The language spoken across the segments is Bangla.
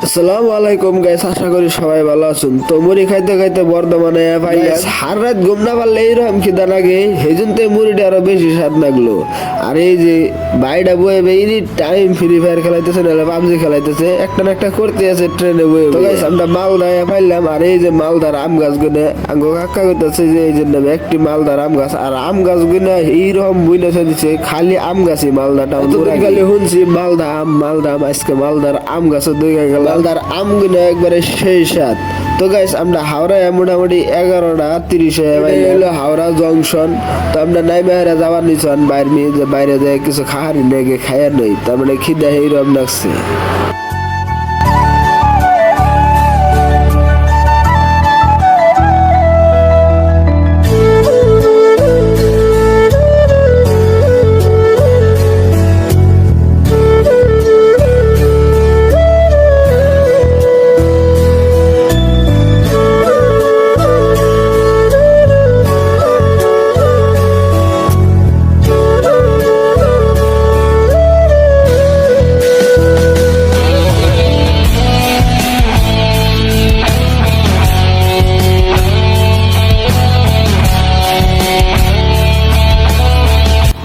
আসসালামু আলাইকুম গাইস, আশা করি সবাই ভালো আছেন। তো মুড়ি খাইতে খাইতে বর্ধমানে পাইলাম সার রাত ঘুম না পারলে এইরকম খিদা লাগে, সেই জন্য তো মুড়িটা আরো বেশি স্বাদ লাগলো। আর এই যে বাইটা বয়ে বেরি টাইম ফ্রি ফায়ার খেলাইতেছে, নাহলে পাবজি খেলাইতেছে, একটা না একটা করতে আছে ট্রেনে বয়ে। তো গাইস আমরা মালদায় পাইলাম, আর এই যে মালদার আম গাছ গুনে আঙ্গো কাকা করতেছে যে এই জন্য একটি মালদার আম গাছ, আর আম গাছ গুনে এইরকম বুঝে দিচ্ছে খালি আম গাছই মালদাটা। খালি শুনছি মালদা আম আজকে মালদার আম গাছে দুই গেল, মালদার আম গুনে একবারে সেই স্বাদ। তো গাইস আমরা হাওড়ায় মোটামুটি 11:30 হলো হাওড়া জংশন। তো আমরা নাইমাহারা যাওয়ার নিচ্ছেন বাইরে যায় কিছু খাহারি নেগে খাইয়ার নই, তার মানে খিদা এইরকম লাগছে।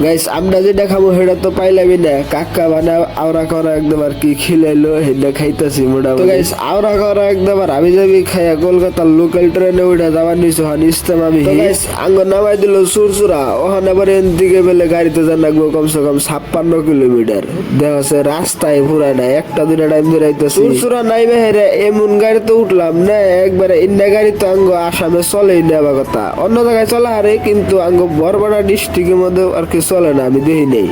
গাইস আমরা যেটা খাবো সেটা তো পাইলামই না, কাকা মানে আওরা করা একদম আর কি খিলাইলো সেটা খাইতেছি মোটামুটি। গাইস আওরা করা একদম আর আমি যাবি খাইয়া কলকাতার লোকাল ট্রেনে ওইটা যাওয়ার নিচে হন ইস্তেম। আমি গাইস আঙ্গ নামাই দিল সুরসুরা, ওখানে আবার এন দিকে বেলে গাড়িতে যান লাগবো কমসে কম 56 কিলোমিটার। দেখা রাস্তায় পুরা নাই, একটা দুটা টাইম ধরাইতে সুরসুরা নাই বেহেরে এমন গাড়িতে উঠলাম না একবারে ইন্ডিয়া গাড়ি তো আঙ্গ আসামে চলেই নেওয়া কথা, অন্য জায়গায় চলা হারে কিন্তু আঙ্গ বরবাড়া ডিস্ট্রিক্টের মধ্যে আর কি চলে না, আমি দেখি নেই।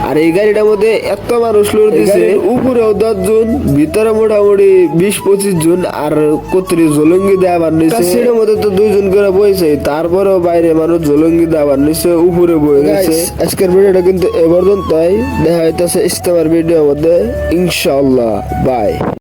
আর এই গাড়িটার মধ্যে এত মানুষ লোড দিছে, উপরেও 10 জন, ভিতরে মোটামুটি 20-25 জন, আর কতরি জলঙ্গি দেওয়ার নিচে সেটার মধ্যে তো 2 জন করে বইছে, তারপরেও বাইরে মানুষ জলঙ্গি দেওয়ার নিচে উপরে বয়ে গেছে। আজকের ভিডিওটা কিন্তু এ পর্যন্তই, দেখা হইতেছে ইস্তেমার ভিডিওর মধ্যে ইনশাআল্লাহ। বাই।